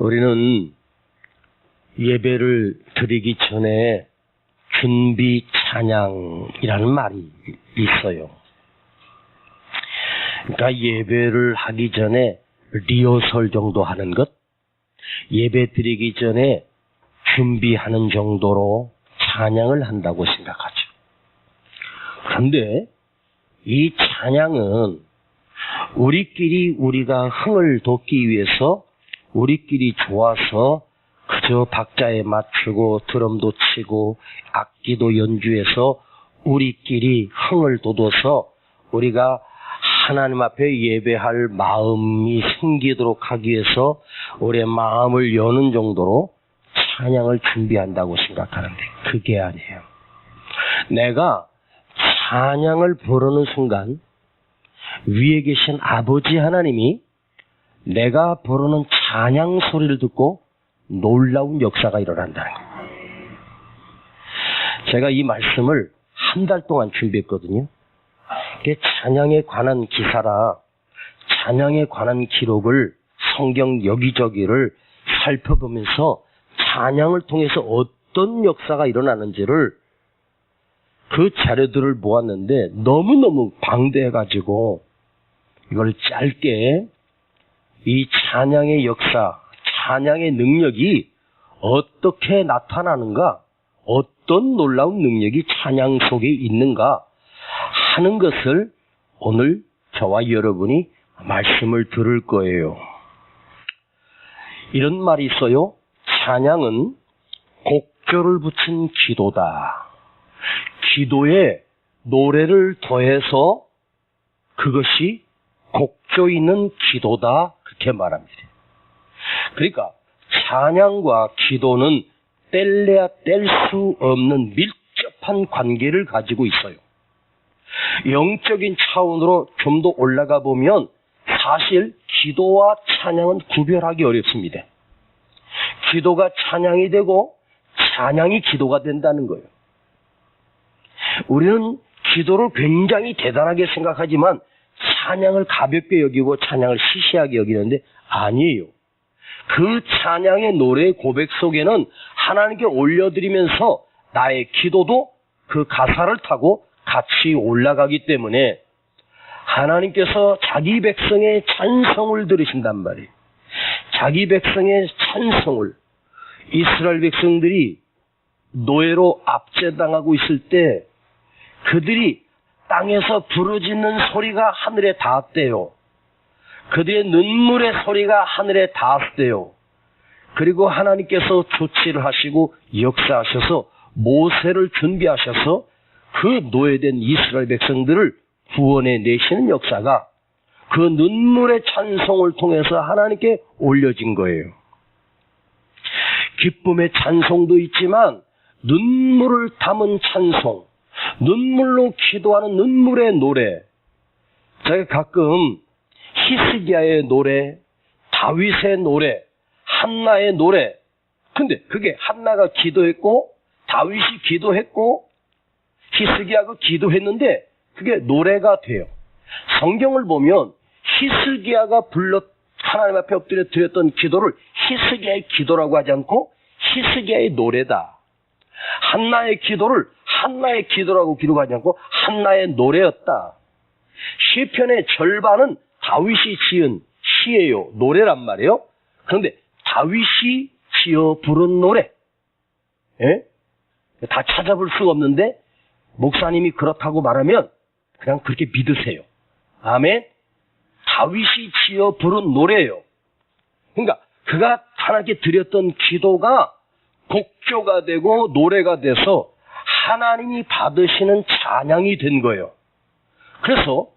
우리는 예배를 드리기 전에 준비 찬양이라는 말이 있어요. 그러니까 예배를 하기 전에 리허설 정도 하는 것, 예배 드리기 전에 준비하는 정도로 찬양을 한다고 생각하죠. 그런데 이 찬양은 우리가 흥을 돋기 위해서 우리끼리 좋아서 그저 박자에 맞추고 드럼도 치고 악기도 연주해서 우리끼리 흥을 돋워서 우리가 하나님 앞에 예배할 마음이 생기도록 하기 위해서 우리의 마음을 여는 정도로 찬양을 준비한다고 생각하는데 그게 아니에요. 내가 찬양을 부르는 순간 위에 계신 아버지 하나님이 내가 부르는 찬양 소리를 듣고 놀라운 역사가 일어난다는 거예요. 제가 이 말씀을 한 달 동안 준비했거든요. 이게 찬양에 관한 기사라 찬양에 관한 기록을 성경 여기저기를 살펴보면서 찬양을 통해서 어떤 역사가 일어나는지를 그 자료들을 모았는데 너무너무 방대해가지고 이걸 짧게 이 찬양의 역사, 찬양의 능력이 어떻게 나타나는가, 어떤 놀라운 능력이 찬양 속에 있는가 하는 것을 오늘 저와 여러분이 말씀을 들을 거예요. 이런 말이 있어요. 찬양은 곡조를 붙인 기도다. 기도에 노래를 더해서 그것이 곡조 있는 기도다. 그렇게 말합니다. 그러니까 찬양과 기도는 뗄래야 뗄 수 없는 밀접한 관계를 가지고 있어요. 영적인 차원으로 좀 더 올라가 보면 사실 기도와 찬양은 구별하기 어렵습니다. 기도가 찬양이 되고 찬양이 기도가 된다는 거예요. 우리는 기도를 굉장히 대단하게 생각하지만 찬양을 가볍게 여기고 찬양을 시시하게 여기는데 아니에요. 그 찬양의 노래 고백 속에는 하나님께 올려드리면서 나의 기도도 그 가사를 타고 같이 올라가기 때문에 하나님께서 자기 백성의 찬송을 들으신단 말이에요. 자기 백성의 찬송을 이스라엘 백성들이 노예로 압제당하고 있을 때 그들이 땅에서 부르짖는 소리가 하늘에 닿았대요. 그들의 눈물의 소리가 하늘에 닿았대요. 그리고 하나님께서 조치를 하시고 역사하셔서 모세를 준비하셔서 그 노예된 이스라엘 백성들을 구원해 내시는 역사가 그 눈물의 찬송을 통해서 하나님께 올려진 거예요. 기쁨의 찬송도 있지만 눈물을 담은 찬송, 눈물로 기도하는 눈물의 노래. 제가 가끔 히스기야의 노래, 다윗의 노래, 한나의 노래. 근데 그게 한나가 기도했고 다윗이 기도했고 히스기야가 기도했는데 그게 노래가 돼요. 성경을 보면 히스기야가 하나님 앞에 엎드려 드렸던 기도를 히스기야의 기도라고 하지 않고 히스기야의 노래다. 한나의 기도를 한나의 기도라고 기록하지 않고 한나의 노래였다. 시편의 절반은 다윗이 지은 시예요. 노래란 말이에요. 그런데 다윗이 지어 부른 노래. 예? 다 찾아볼 수가 없는데 목사님이 그렇다고 말하면 그냥 그렇게 믿으세요. 아멘. 다윗이 지어 부른 노래예요. 그러니까 그가 하나님께 드렸던 기도가 곡조가 되고 노래가 돼서 하나님이 받으시는 찬양이 된 거예요. 그래서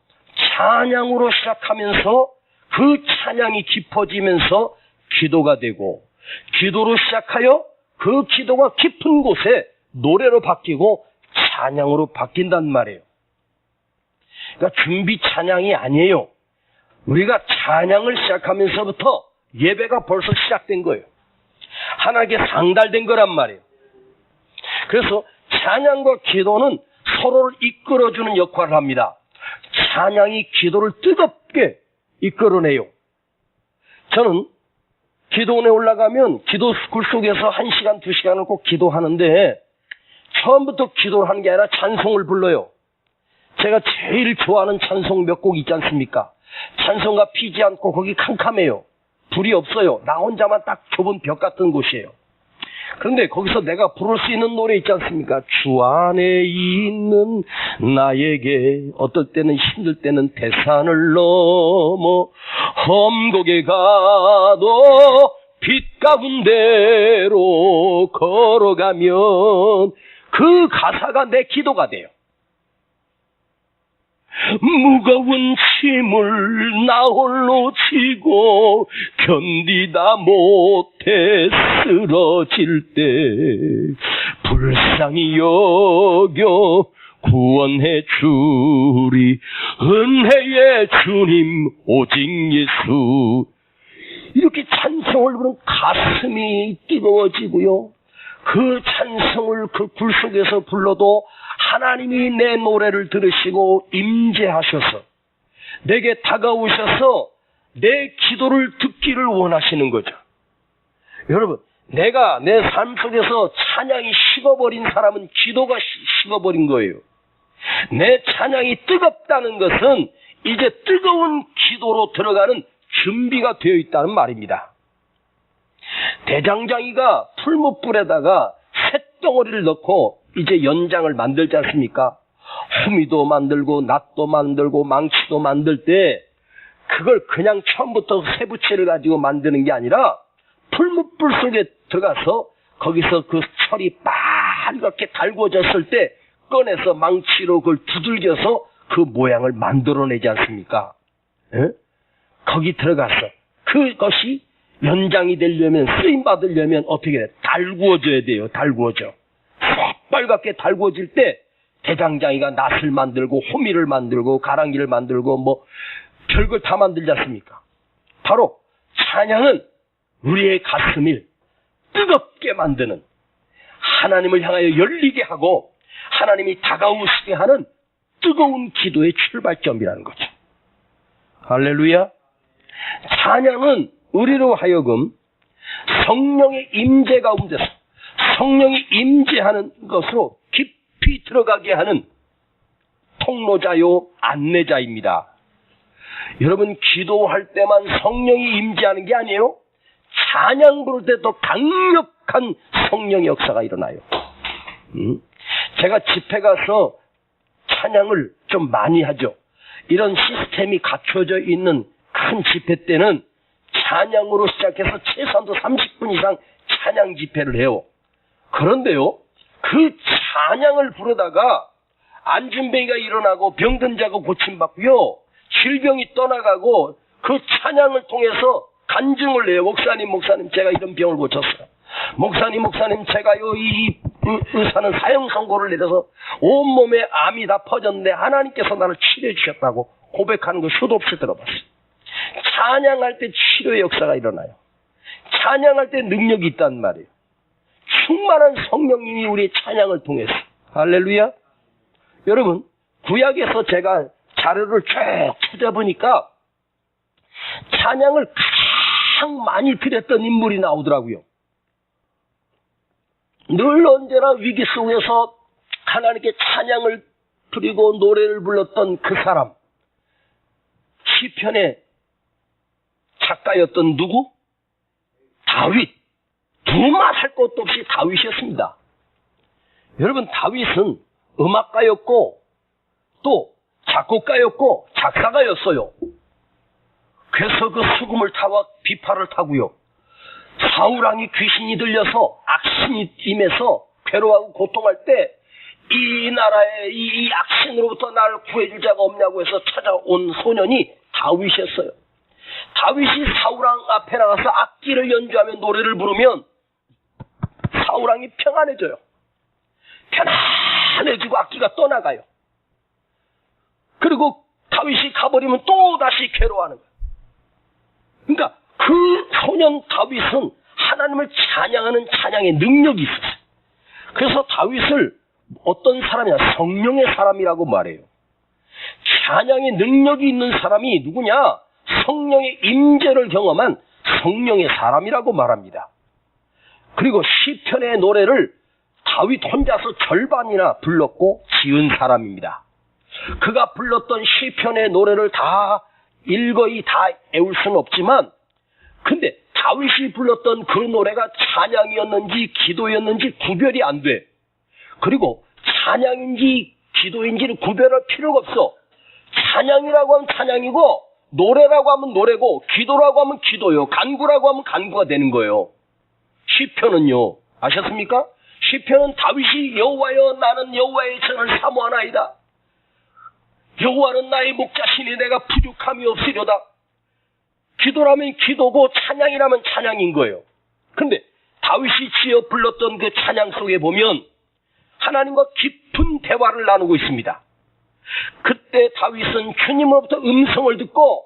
찬양으로 시작하면서 그 찬양이 깊어지면서 기도가 되고 기도로 시작하여 그 기도가 깊은 곳에 노래로 바뀌고 찬양으로 바뀐단 말이에요. 그러니까 준비 찬양이 아니에요. 우리가 찬양을 시작하면서부터 예배가 벌써 시작된 거예요. 하나님께 상달된 거란 말이에요. 그래서 찬양과 기도는 서로를 이끌어주는 역할을 합니다. 찬양이 기도를 뜨겁게 이끌어내요. 저는 기도원에 올라가면 기도 굴 속에서 1시간, 2시간을 꼭 기도하는데 처음부터 기도를 하는 게 아니라 찬송을 불러요. 제가 제일 좋아하는 찬송 몇 곡 있지 않습니까? 찬송가 피지 않고 거기 캄캄해요. 불이 없어요. 나 혼자만 딱 좁은 벽 같은 곳이에요. 그런데 거기서 내가 부를 수 있는 노래 있지 않습니까? 주 안에 있는 나에게 어떨 때는 힘들 때는 대산을 넘어 험곡에 가도 빛 가운데로 걸어가면 그 가사가 내 기도가 돼요. 무거운 짐을 나 홀로 지고 견디다 못해 쓰러질 때 불쌍히 여겨 구원해 주리 은혜의 주님 오직 예수. 이렇게 찬송을 부르면 가슴이 뜨거워지고요. 그 찬송을 그 굴 속에서 불러도 하나님이 내 노래를 들으시고 임재하셔서 내게 다가오셔서 내 기도를 듣기를 원하시는 거죠. 여러분, 내가 내 삶 속에서 찬양이 식어버린 사람은 기도가 식어버린 거예요. 내 찬양이 뜨겁다는 것은 이제 뜨거운 기도로 들어가는 준비가 되어 있다는 말입니다. 대장장이가 풀무불에다가 쇳덩어리를 넣고 이제 연장을 만들지 않습니까? 호미도 만들고 낫도 만들고 망치도 만들 때 그걸 그냥 처음부터 쇠붙이를 가지고 만드는 게 아니라 풀무불 속에 들어가서 거기서 그 철이 빨갛게 달궈졌을 때 꺼내서 망치로 그걸 두들겨서 그 모양을 만들어내지 않습니까? 에? 거기 들어가서 그것이 연장이 되려면 쓰임받으려면 어떻게 돼? 달구어져야 돼요. 달구어져. 빨갛게 달구어질 때 대장장이가 낫을 만들고 호미를 만들고 가랑이를 만들고 뭐 별걸 다 만들지 않습니까? 바로 찬양은 우리의 가슴을 뜨겁게 만드는, 하나님을 향하여 열리게 하고 하나님이 다가오시게 하는 뜨거운 기도의 출발점이라는 거죠. 할렐루야. 찬양은 우리로 하여금 성령의 임재 가운데서 성령이 임재하는 것으로 깊이 들어가게 하는 통로자요 안내자입니다. 여러분, 기도할 때만 성령이 임재하는 게 아니에요. 찬양 부를 때도 강력한 성령의 역사가 일어나요. 제가 집회 가서 찬양을 좀 많이 하죠. 이런 시스템이 갖춰져 있는 큰 집회 때는 찬양으로 시작해서 최소한도 30분 이상 찬양 집회를 해요. 그런데요, 그 찬양을 부르다가 안진뱅이가 일어나고 병든 자가 고침받고요, 질병이 떠나가고 그 찬양을 통해서 간증을 해요. 목사님 제가 이런 병을 고쳤어요. 목사님 제가요 이 의사는 사형 선고를 내려서 온몸에 암이 다 퍼졌는데 하나님께서 나를 치료해 주셨다고 고백하는 거 수도 없이 들어봤어요. 찬양할 때 치료의 역사가 일어나요. 찬양할 때 능력이 있단 말이에요. 충만한 성령님이 우리의 찬양을 통해서. 할렐루야. 여러분, 구약에서 제가 자료를 쭉 찾아보니까 찬양을 가장 많이 드렸던 인물이 나오더라고요. 늘 언제나 위기 속에서 하나님께 찬양을 드리고 노래를 불렀던 그 사람, 시편의 작가였던 누구? 다윗. 두말 할 것도 없이 다윗이었습니다. 여러분, 다윗은 음악가였고 또 작곡가였고 작사가였어요. 그래서 그 수금을 타와 비파를 타고요, 사울왕이 귀신이 들려서 악신이 임해서 괴로워하고 고통할 때 이 나라의 이 악신으로부터 나를 구해줄 자가 없냐고 해서 찾아온 소년이 다윗이었어요. 다윗이 사울왕 앞에 나가서 악기를 연주하며 노래를 부르면 사울왕이 평안해져요. 편안해지고 악기가 떠나가요. 그리고 다윗이 가버리면 또 다시 괴로워하는 거예요. 그러니까 그 소년 다윗은 하나님을 찬양하는 찬양의 능력이 있었어요. 그래서 다윗을 어떤 사람이냐, 성령의 사람이라고 말해요. 찬양의 능력이 있는 사람이 누구냐? 성령의 임재를 경험한 성령의 사람이라고 말합니다. 그리고 시편의 노래를 다윗 혼자서 절반이나 불렀고 지은 사람입니다. 그가 불렀던 시편의 노래를 다 일거이 다 외울 수는 없지만, 근데 다윗이 불렀던 그 노래가 찬양이었는지 기도였는지 구별이 안 돼. 그리고 찬양인지 기도인지를 구별할 필요가 없어. 찬양이라고 하면 찬양이고, 노래라고 하면 노래고, 기도라고 하면 기도요, 간구라고 하면 간구가 되는 거예요. 시편은요, 아셨습니까? 시편은 다윗이 여호와여 나는 여호와의 전을 사모하나이다. 여호와는 나의 목자시니 내가 부족함이 없으려다. 기도라면 기도고 찬양이라면 찬양인 거예요. 근데 다윗이 지어 불렀던 그 찬양 속에 보면 하나님과 깊은 대화를 나누고 있습니다. 그때 다윗은 주님으로부터 음성을 듣고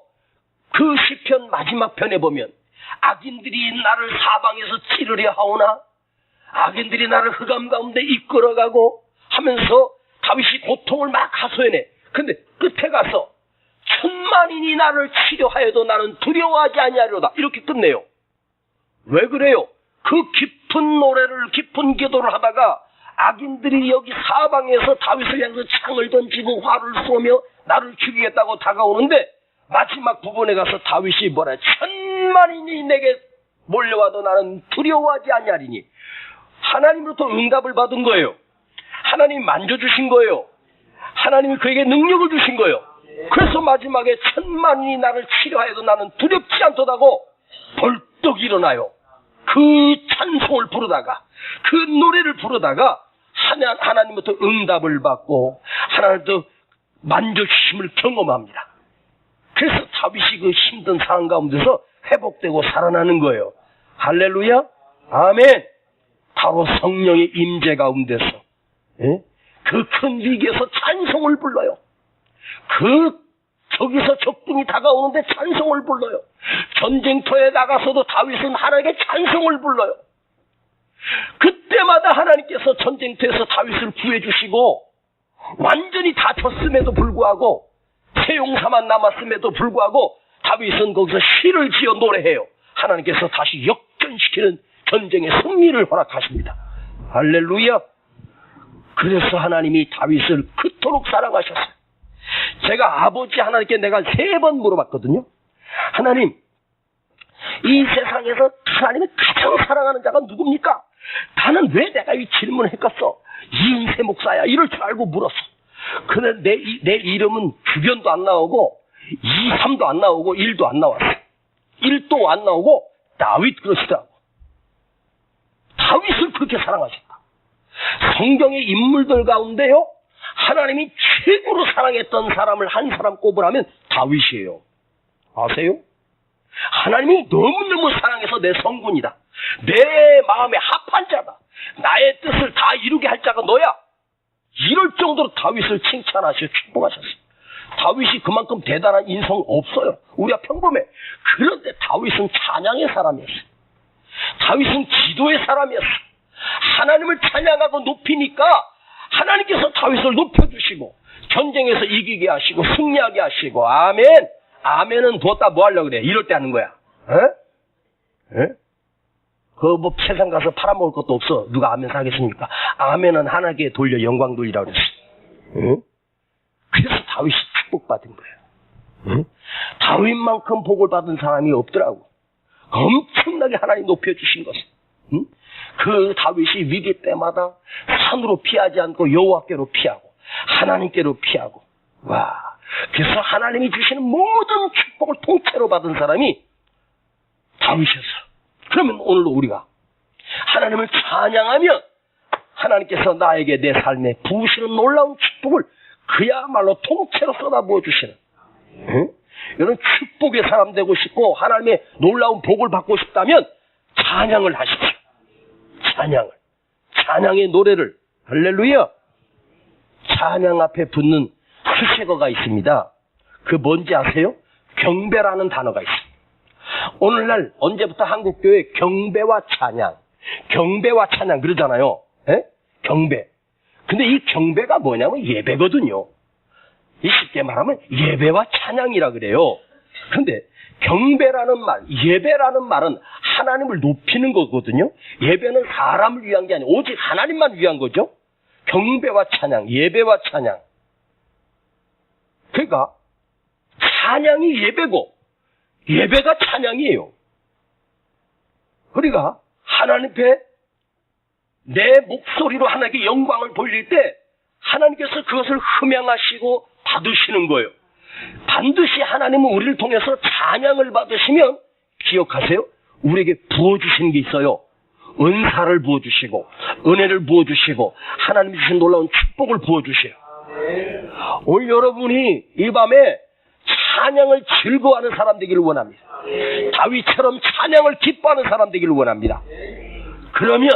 그 시편 마지막 편에 보면 악인들이 나를 사방에서 찌르려 하오나 악인들이 나를 흑암 가운데 이끌어가고 하면서 다윗이 고통을 막 하소연해. 근데 끝에 가서 천만인이 나를 치료하여도 나는 두려워하지 아니하리로다. 이렇게 끝내요. 왜 그래요? 그 깊은 노래를, 깊은 기도를 하다가 악인들이 여기 사방에서 다윗을 향해서 창을 던지고 화를 쏘며 나를 죽이겠다고 다가오는데 마지막 부분에 가서 다윗이 뭐라, 천만인이 내게 몰려와도 나는 두려워하지 아니하리니. 하나님으로부터 응답을 받은 거예요. 하나님이 만져주신 거예요. 하나님이 그에게 능력을 주신 거예요. 그래서 마지막에 천만인이 나를 치료하여도 나는 두렵지 않도다고 벌떡 일어나요. 그 찬송을 부르다가, 그 노래를 부르다가 하나님부터 응답을 받고 하나님부터 만져주심을 경험합니다. 그래서 다윗이 그 힘든 상황 가운데서 회복되고 살아나는 거예요. 할렐루야, 아멘. 바로 성령의 임재 가운데서 그 큰 위기에서 찬송을 불러요. 저기서 적군이 다가오는데 찬송을 불러요. 전쟁터에 나가서도 다윗은 하나님께 찬송을 불러요. 그때마다 하나님께서 전쟁터에서 다윗을 구해주시고, 완전히 다 졌음에도 불구하고, 세용사만 남았음에도 불구하고 다윗은 거기서 시를 지어 노래해요. 하나님께서 다시 역전시키는 전쟁의 승리를 허락하십니다. 할렐루야. 그래서 하나님이 다윗을 그토록 사랑하셨어요. 제가 아버지 하나님께 내가 3번 물어봤거든요. 하나님, 이 세상에서 하나님이 가장 사랑하는 자가 누굽니까? 나는 왜 내가 이 질문을 했겠어? 이은세 목사야, 이럴 줄 알고 물었어. 근데 내 이름은 주변도 안 나오고 2, 3도 안 나오고 1도 안 나왔어. 1도 안 나오고 다윗 그러시더라고. 다윗을 그렇게 사랑하셨다. 성경의 인물들 가운데요, 하나님이 최고로 사랑했던 사람을 한 사람 꼽으라면 다윗이에요. 아세요? 하나님이 너무너무 사랑해서 내 성군이다, 내 마음에 합한 자다, 나의 뜻을 다 이루게 할 자가 너야, 이럴 정도로 다윗을 칭찬하시고 축복하셨어요. 다윗이 그만큼 대단한 인성 없어요. 우리가 평범해. 그런데 다윗은 찬양의 사람이었어요. 다윗은 기도의 사람이었어요. 하나님을 찬양하고 높이니까 하나님께서 다윗을 높여주시고 전쟁에서 이기게 하시고 승리하게 하시고. 아멘. 아멘은 두었다 뭐 하려고 그래? 이럴 때 하는 거야. 에? 뭐 세상 가서 팔아먹을 것도 없어. 누가 아멘 사겠습니까? 아멘은 하나님께 돌려 영광 돌리라고 그랬어. 그래서 다윗이 축복받은 거예요. 다윗만큼 복을 받은 사람이 없더라고. 엄청나게 하나님 높여주신 것은. 그 다윗이 위기 때마다 산으로 피하지 않고 여호와께로 피하고 하나님께로 피하고. 와, 그래서 하나님이 주시는 모든 축복을 통째로 받은 사람이 다윗이었어. 그러면 오늘도 우리가 하나님을 찬양하면 하나님께서 나에게 내 삶에 부으시는 놀라운 축복을 그야말로 통째로 쏟아부어 주시는, 이런 축복의 사람 되고 싶고 하나님의 놀라운 복을 받고 싶다면 찬양을 하십시오. 찬양의 노래를. 할렐루야. 찬양 앞에 붙는 수식어가 있습니다. 그 뭔지 아세요? 경배라는 단어가 있습니다. 오늘날 언제부터 한국교회 경배와 찬양 그러잖아요. 경배. 근데 이 경배가 뭐냐면 예배거든요. 쉽게 말하면 예배와 찬양이라 그래요. 그런데 경배라는 말, 예배라는 말은 하나님을 높이는 거거든요. 예배는 사람을 위한 게 아니고 오직 하나님만 위한 거죠. 경배와 찬양, 예배와 찬양. 그러니까 찬양이 예배고 예배가 찬양이에요. 우리가 하나님 앞에 내 목소리로 하나님께 영광을 돌릴 때 하나님께서 그것을 흠양하시고 받으시는 거예요. 반드시 하나님은 우리를 통해서 찬양을 받으시면 기억하세요. 우리에게 부어주시는 게 있어요. 은사를 부어주시고 은혜를 부어주시고 하나님이 주신 놀라운 축복을 부어주세요. 오늘 여러분이 이 밤에 찬양을 즐거워하는 사람 되기를 원합니다. 다윗처럼 찬양을 기뻐하는 사람 되기를 원합니다. 그러면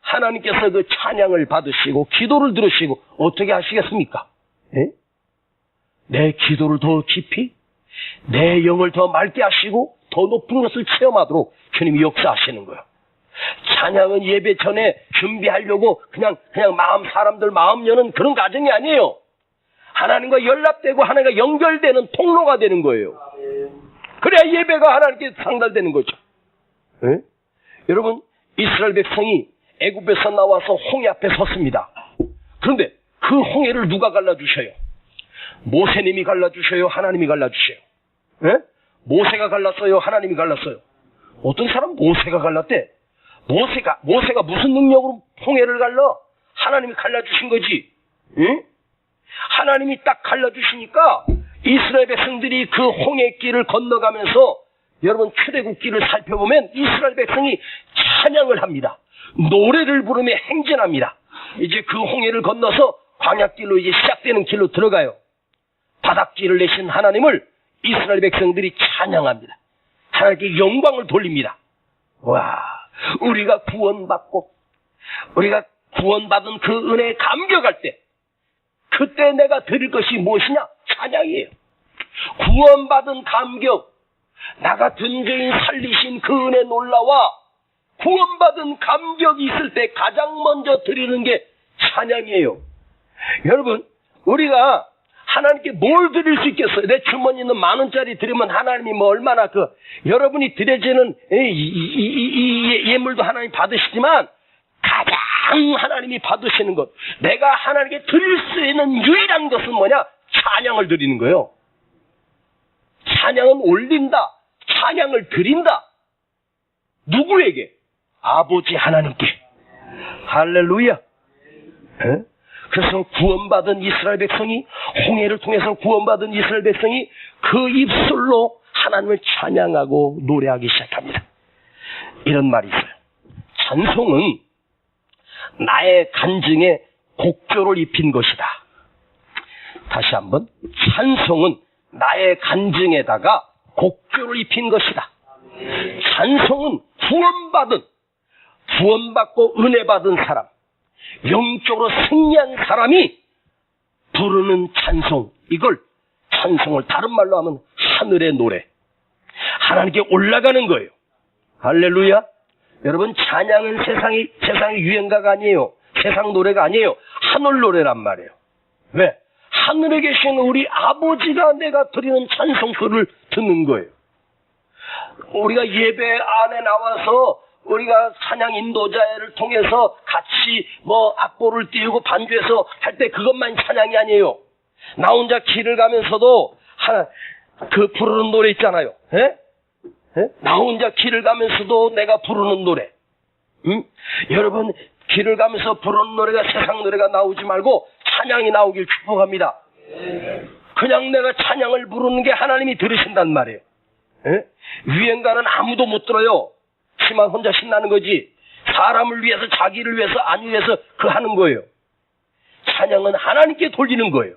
하나님께서 그 찬양을 받으시고 기도를 들으시고 어떻게 하시겠습니까? 예? 내 기도를 더 깊이 내 영을 더 맑게 하시고 더 높은 것을 체험하도록 주님이 역사하시는 거예요. 찬양은 예배 전에 준비하려고 그냥 사람들 마음 여는 그런 과정이 아니에요. 하나님과 연락되고 하나님과 연결되는 통로가 되는 거예요. 그래야 예배가 하나님께 상달되는 거죠. 네? 여러분, 이스라엘 백성이 애굽에서 나와서 홍해 앞에 섰습니다. 그런데 그 홍해를 누가 갈라주셔요? 모세님이 갈라주셔요? 하나님이 갈라주셔요? 네? 모세가 갈랐어요? 하나님이 갈랐어요? 어떤 사람은 모세가 갈랐대. 모세가 무슨 능력으로 홍해를 갈라? 하나님이 갈라주신 거지. 응? 하나님이 딱 갈라주시니까 이스라엘 백성들이 그 홍해길을 건너가면서 여러분 출애굽길을 살펴보면 이스라엘 백성이 찬양을 합니다. 노래를 부르며 행진합니다. 이제 그 홍해를 건너서 광야길로 이제 시작되는 길로 들어가요. 바닷길을 내신 하나님을 이스라엘 백성들이 찬양합니다. 하나님께 영광을 돌립니다. 와, 우리가 구원받은 그 은혜에 감격할 때 그때 내가 드릴 것이 무엇이냐? 찬양이에요. 구원받은 감격, 나 같은 죄인 살리신 그 은혜 놀라와 구원받은 감격이 있을 때 가장 먼저 드리는 게 찬양이에요. 여러분, 우리가 하나님께 뭘 드릴 수 있겠어요? 내 주머니에 있는 10,000원짜리 드리면 하나님이 뭐 얼마나 여러분이 드려지는 이 예물도 하나님 받으시지만 가장 하나님이 받으시는 것, 내가 하나님께 드릴 수 있는 유일한 것은 뭐냐? 찬양을 드리는 거예요. 찬양은 올린다. 찬양을 드린다. 누구에게? 아버지 하나님께. 할렐루야. 에? 그래서 구원받은 이스라엘 백성이, 홍해를 통해서 구원받은 이스라엘 백성이 그 입술로 하나님을 찬양하고 노래하기 시작합니다. 이런 말이 있어요. 찬송은 나의 간증에 곡조를 입힌 것이다. 다시 한번, 찬송은 나의 간증에다가 곡조를 입힌 것이다. 찬송은 구원받고 은혜 받은 사람, 영적으로 승리한 사람이 부르는 찬송, 이걸 찬송을 다른 말로 하면 하늘의 노래, 하나님께 올라가는 거예요. 할렐루야. 여러분, 찬양은 세상의 유행가가 아니에요. 세상 노래가 아니에요. 하늘 노래란 말이에요. 왜? 하늘에 계신 우리 아버지가 내가 드리는 찬송소를 듣는 거예요. 우리가 예배 안에 나와서 우리가 찬양 인도자를 통해서 같이 악보를 띄우고 반주해서 할 때 그것만 찬양이 아니에요. 나 혼자 길을 가면서도 그 부르는 노래 있잖아요. 에? 나 혼자 길을 가면서도 내가 부르는 노래. 응? 여러분, 길을 가면서 부르는 노래가 세상 노래가 나오지 말고 찬양이 나오길 축복합니다. 그냥 내가 찬양을 부르는 게 하나님이 들으신단 말이에요. 에? 유행가는 아무도 못 들어요. 시만 혼자 신나는 거지. 사람을 위해서, 자기를 위해서, 안 위해서 하는 거예요. 찬양은 하나님께 돌리는 거예요.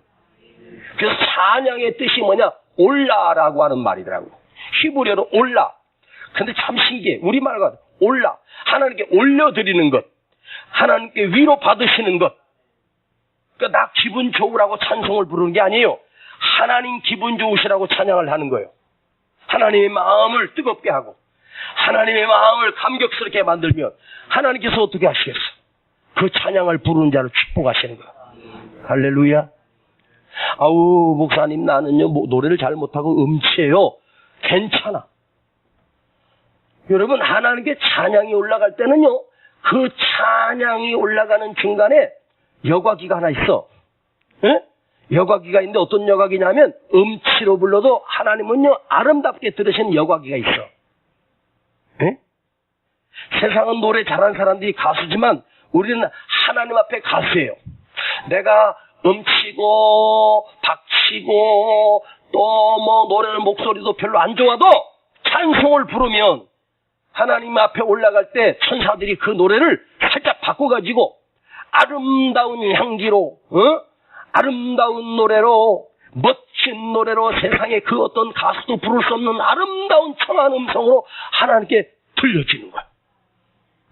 그래서 찬양의 뜻이 뭐냐? 올라라고 하는 말이더라고요. 히브리어로 올라. 근데 참 신기해. 우리말과 올라. 하나님께 올려드리는 것. 하나님께 위로 받으시는 것. 그러니까 나 기분 좋으라고 찬송을 부르는 게 아니에요. 하나님 기분 좋으시라고 찬양을 하는 거예요. 하나님의 마음을 뜨겁게 하고 하나님의 마음을 감격스럽게 만들면 하나님께서 어떻게 하시겠어? 그 찬양을 부르는 자를 축복하시는 거예요. 할렐루야. 아우, 목사님, 나는요 노래를 잘 못하고 음치예요. 괜찮아. 여러분, 하나님께 찬양이 올라갈 때는요, 그 찬양이 올라가는 중간에 여과기가 하나 있어. 예? 여과기가 있는데 어떤 여과기냐면 음치로 불러도 하나님은요 아름답게 들으시는 여과기가 있어. 예? 세상은 노래 잘하는 사람들이 가수지만 우리는 하나님 앞에 가수예요. 내가 음치고 박치고 또 뭐 노래는 목소리도 별로 안 좋아도 찬송을 부르면 하나님 앞에 올라갈 때 천사들이 그 노래를 살짝 바꿔가지고 아름다운 향기로, 아름다운 노래로, 멋진 노래로 세상에 그 어떤 가수도 부를 수 없는 아름다운 청한 음성으로 하나님께 들려지는 거야.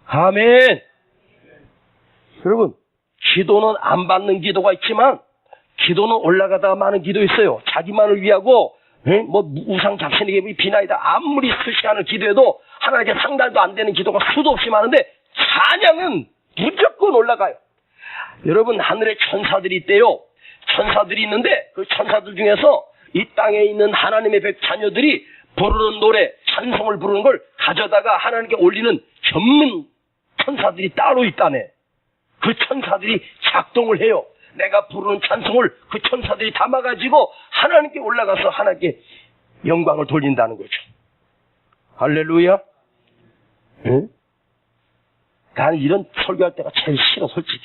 아멘. 여러분, 기도는 안 받는 기도가 있지만 기도는 올라가다가 많은 기도 있어요. 자기만을 위하고 뭐 우상 자신에게 비나이다 아무리 수시간을 기도해도 하나님께 상달도 안 되는 기도가 수도 없이 많은데 찬양은 무조건 올라가요. 여러분, 하늘에 천사들이 있대요. 천사들이 있는데 그 천사들 중에서 이 땅에 있는 하나님의 자녀들이 부르는 노래, 찬송을 부르는 걸 가져다가 하나님께 올리는 전문 천사들이 따로 있다네. 그 천사들이 작동을 해요. 내가 부르는 찬송을 그 천사들이 담아가지고 하나님께 올라가서 하나님께 영광을 돌린다는 거죠. 할렐루야. 응? 나는 이런 설교할 때가 제일 싫어, 솔직히.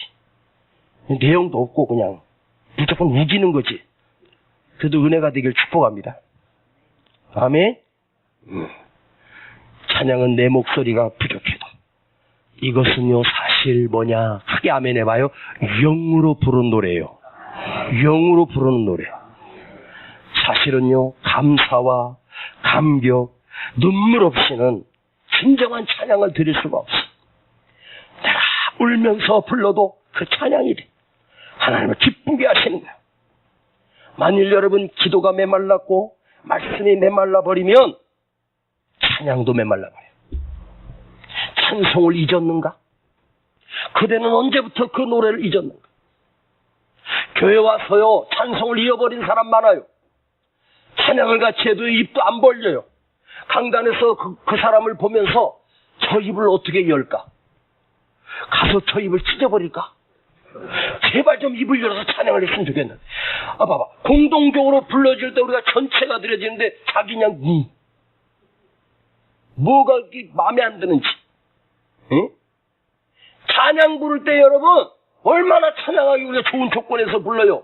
내용도 없고 그냥 무조건 우기는 거지. 그래도 은혜가 되길 축복합니다. 아멘. 찬양은 내 목소리가 부족해도 이것은요 사실 뭐냐, 크게 아멘 해봐요. 영으로 부르는 노래예요. 영으로 부르는 노래. 사실은요 감사와 감격, 눈물 없이는 진정한 찬양을 드릴 수가 없어. 내가 울면서 불러도 그 찬양이 돼. 하나님을 기쁘게 하시는 거야. 만일 여러분 기도가 메말랐고 말씀이 메말라 버리면 찬양도 메말라 버려요. 찬송을 잊었는가? 그대는 언제부터 그 노래를 잊었는가? 교회 와서요 찬송을 잃어버린 사람 많아요. 찬양을 같이 해도 입도 안 벌려요. 강단에서 그 사람을 보면서 저 입을 어떻게 열까? 가서 저 입을 찢어버릴까? 제발 좀 입을 열어서 찬양을 했으면 좋겠는데. 봐봐. 공동적으로 불러줄 때 우리가 전체가 드려지는데 자기 그냥 뭐가 이렇게 마음에 안 드는지. 응? 찬양 부를 때 여러분 얼마나 찬양하기 우리가 좋은 조건에서 불러요.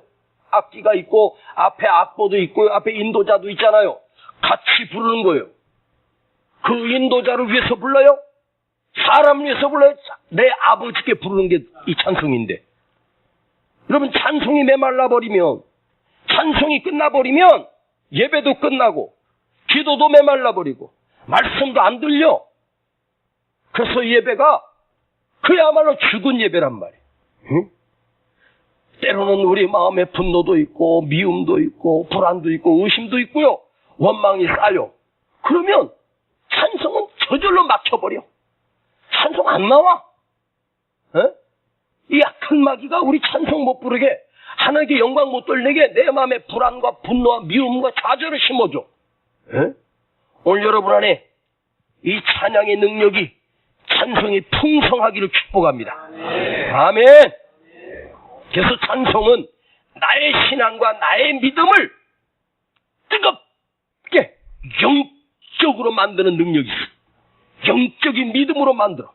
악기가 있고 앞에 악보도 있고 앞에 인도자도 있잖아요. 같이 부르는 거예요. 그 인도자를 위해서 불러요? 사람 위해서 불러요? 내 아버지께 부르는 게 이 찬송인데. 여러분 찬송이 메말라버리면, 찬송이 끝나버리면 예배도 끝나고 기도도 메말라버리고 말씀도 안 들려. 그래서 예배가 그야말로 죽은 예배란 말이에요. 응? 때로는 우리 마음에 분노도 있고 미움도 있고 불안도 있고 의심도 있고요. 원망이 쌓여. 그러면 찬송은 저절로 막혀버려. 찬송 안 나와. 에? 이 악한 마귀가 우리 찬송 못 부르게, 하나님께 영광 못 돌리게 내 마음에 불안과 분노와 미움과 좌절을 심어줘. 에? 오늘 여러분 안에 이 찬양의 능력이, 찬송이 풍성하기를 축복합니다. 아멘. 그래서 찬송은 나의 신앙과 나의 믿음을 뜨겁게 영적으로 만드는 능력이 있어. 영적인 믿음으로 만들어.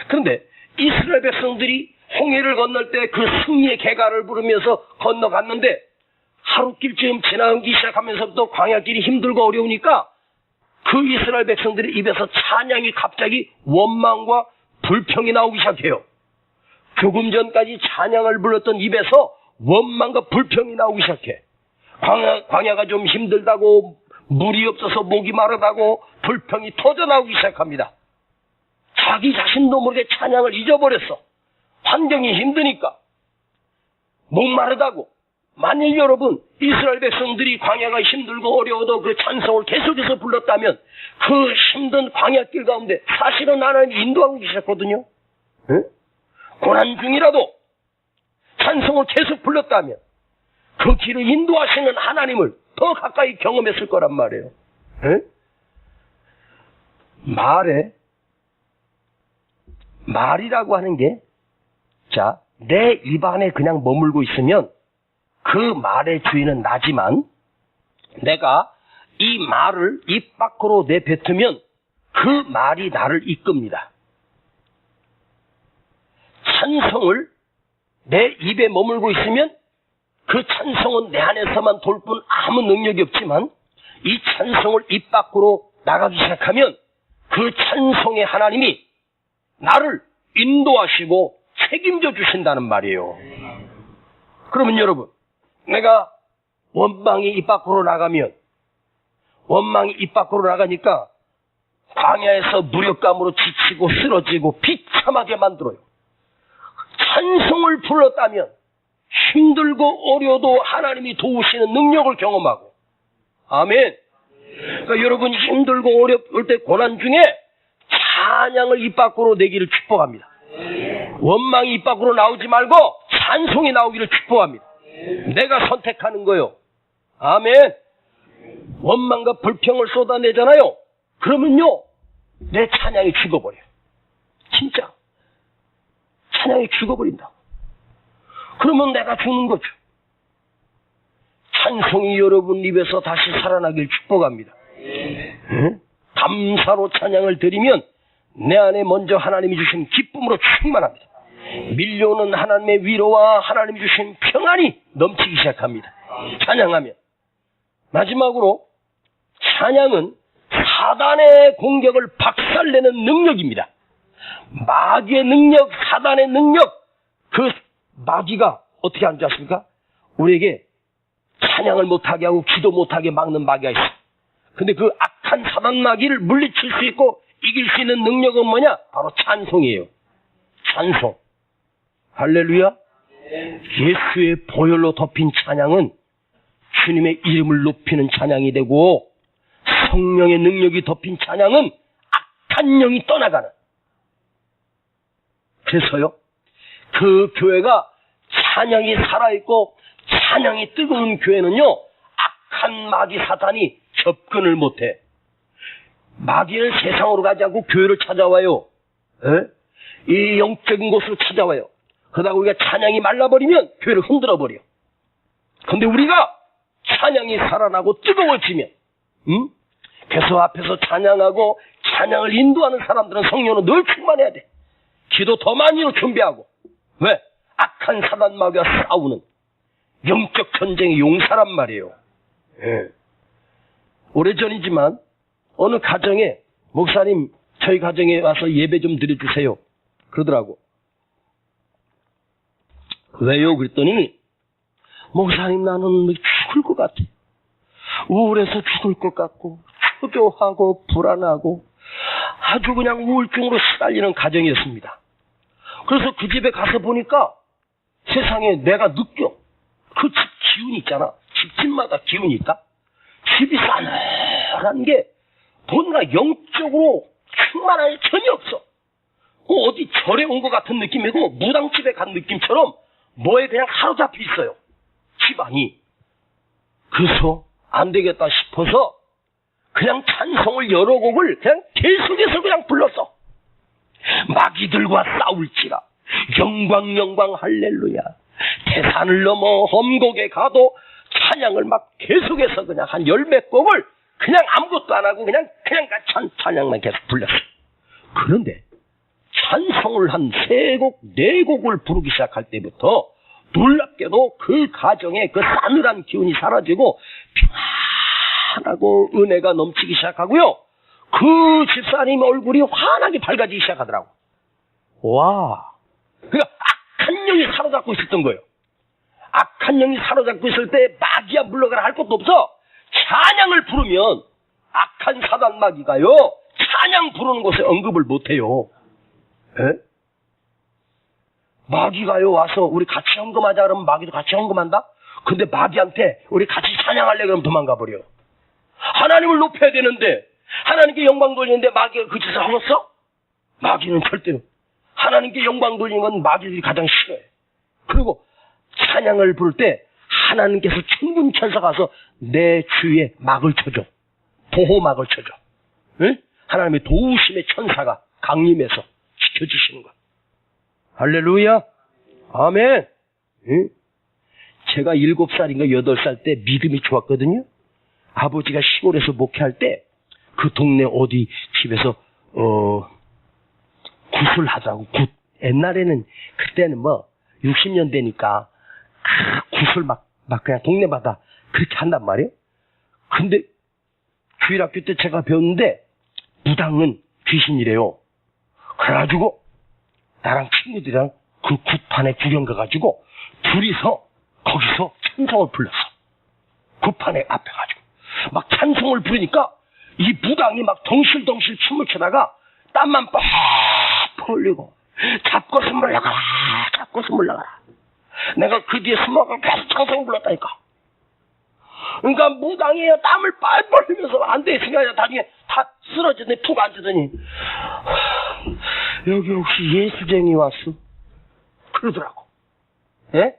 그런데 이스라엘 백성들이 홍해를 건널 때 그 승리의 개가를 부르면서 건너갔는데 하루길쯤 지나기 시작하면서부터 광야길이 힘들고 어려우니까 그 이스라엘 백성들의 입에서 찬양이 갑자기 원망과 불평이 나오기 시작해요. 조금 전까지 찬양을 불렀던 입에서 원망과 불평이 나오기 시작해. 광야가 좀 힘들다고, 물이 없어서 목이 마르다고 불평이 터져나오기 시작합니다. 자기 자신도 모르게 찬양을 잊어버렸어. 환경이 힘드니까. 목마르다고. 만일 여러분 이스라엘 백성들이 광야가 힘들고 어려워도 그 찬송을 계속해서 불렀다면 그 힘든 광야길 가운데 사실은 하나님이 인도하고 계셨거든요. 응? 고난 중이라도 찬송을 계속 불렀다면 그 길을 인도하시는 하나님을 더 가까이 경험했을 거란 말이에요. 에? 말이라고 하는 게, 자, 내 입안에 그냥 머물고 있으면 그 말의 주인은 나지만, 내가 이 말을 입 밖으로 내뱉으면 그 말이 나를 이끕니다. 찬송을 내 입에 머물고 있으면 그 찬송은 내 안에서만 돌 뿐 아무 능력이 없지만, 이 찬송을 입 밖으로 나가기 시작하면 그 찬송의 하나님이 나를 인도하시고 책임져 주신다는 말이에요. 그러면 여러분, 내가 원망이 입 밖으로 나가면, 원망이 입 밖으로 나가니까 광야에서 무력감으로 지치고 쓰러지고 비참하게 만들어요. 찬송을 불렀다면 힘들고 어려도 하나님이 도우시는 능력을 경험하고, 아멘. 그러니까 여러분 힘들고 어려울 때 고난 중에 찬양을 입 밖으로 내기를 축복합니다. 원망이 입 밖으로 나오지 말고 찬송이 나오기를 축복합니다. 내가 선택하는 거요. 아멘. 원망과 불평을 쏟아내잖아요. 그러면요, 내 찬양이 죽어버려요. 진짜 찬양이 죽어버린다. 그러면 내가 죽는 거죠. 찬송이 여러분 입에서 다시 살아나길 축복합니다. 응? 감사로 찬양을 드리면 내 안에 먼저 하나님이 주신 기쁨으로 충만합니다. 밀려오는 하나님의 위로와 하나님이 주신 평안이 넘치기 시작합니다. 찬양하면. 마지막으로 찬양은 사단의 공격을 박살내는 능력입니다. 마귀의 능력, 사단의 능력, 그 마귀가 어떻게 하는지 아십니까? 우리에게 찬양을 못하게 하고 기도 못하게 막는 마귀가 있어요. 근데 그 악한 사단 마귀를 물리칠 수 있고 이길 수 있는 능력은 뭐냐? 바로 찬송이에요. 찬송. 할렐루야. 예수의 보혈로 덮인 찬양은 주님의 이름을 높이는 찬양이 되고, 성령의 능력이 덮인 찬양은 악한 영이 떠나가는. 그래서요, 그 교회가 찬양이 살아있고 찬양이 뜨거운 교회는요, 악한 마귀 사탄이 접근을 못해. 마귀는 세상으로 가지 않고 교회를 찾아와요. 에? 이 영적인 곳으로 찾아와요. 그러다가 우리가 찬양이 말라버리면 교회를 흔들어버려. 근데 우리가 찬양이 살아나고 뜨거워지면, 그래서 앞에서 찬양하고 찬양을 인도하는 사람들은 성령으로 늘 충만해야 돼. 기도 더 많이 준비하고. 왜? 악한 사단 마귀와 싸우는 영적 전쟁의 용사란 말이에요. 예. 오래전이지만 어느 가정에 목사님 저희 가정에 와서 예배 좀 드려주세요 그러더라고. 왜요? 그랬더니 목사님 나는 죽을 것 같아. 우울해서 죽을 것 같고 초조하고 불안하고 아주 그냥 우울증으로 시달리는 가정이었습니다. 그래서 그 집에 가서 보니까 세상에 내가 느껴. 그 집 기운이 있잖아. 집집마다 기운이 있다. 집이 싸늘한 게 뭔가 영적으로 충만함이 전혀 없어. 어디 절에 온 것 같은 느낌이고 무당집에 간 느낌처럼 뭐에 그냥 사로잡혀 있어요. 집안이. 그래서 안 되겠다 싶어서 그냥 찬송을 여러 곡을 그냥 계속해서 그냥 불렀어. 마귀들과 싸울지라 영광 영광 할렐루야. 태산을 넘어 험곡에 가도 찬양을 막 계속해서 그냥 한 열몇 곡을 그냥 아무것도 안 하고 그냥 찬양만 계속 불렀어. 그런데 찬송을 한 3곡, 4곡을 부르기 시작할 때부터 놀랍게도 그 가정에 그 싸늘한 기운이 사라지고 평안하고 은혜가 넘치기 시작하고요. 그 집사님 얼굴이 환하게 밝아지기 시작하더라고. 와. 그러니까 악한 영이 사로잡고 있었던 거예요. 악한 영이 사로잡고 있을 때 마귀야 물러가라 할 것도 없어. 찬양을 부르면 악한 사단 마귀가요, 찬양 부르는 곳에 언급을 못해요. 에? 마귀가요 와서 우리 같이 헌금하자 그러면 마귀도 같이 헌금한다? 근데 마귀한테 우리 같이 찬양할래 그러면 도망가 버려. 하나님을 높여야 되는데 하나님께 영광 돌리는데 마귀가 그 짓을 하겠어? 마귀는 절대로. 하나님께 영광 돌리는 건 마귀들이 가장 싫어해. 그리고 찬양을 부를 때 하나님께서 천군 천사 가서 내 주위에 막을 쳐줘. 보호막을 쳐줘. 응? 하나님의 도우심의 천사가 강림해서 지켜주시는 거야. 할렐루야. 아멘. 응? 제가 7살인가 8살 때 믿음이 좋았거든요. 아버지가 시골에서 목회할 때 그 동네 어디 집에서 굿을 하자고. 굿. 옛날에는 그때는 뭐 60년대니까 굿을 막 그냥 동네마다 그렇게 한단 말이에요. 근데 주일학교 때 제가 배웠는데 무당은 귀신이래요. 그래가지고 나랑 친구들이랑 그 굿판에 구경 가가지고 둘이서 거기서 찬송을 불렀어. 굿판에 앞에 가지고 막 찬송을 부르니까 이 무당이 막 덩실덩실 춤을 추다가 땀만 빡 흘리고 잡고서 물러가라 잡고서 물러가라. 내가 그 뒤에 숨어가 계속 찬송을 불렀다니까. 그러니까 무당이 땀을 빨빨 흘리면서 안 돼 있으니까 나중에 다 쓰러지더니 푹 앉으더니 여기 혹시 예수쟁이 왔어? 그러더라고. 예?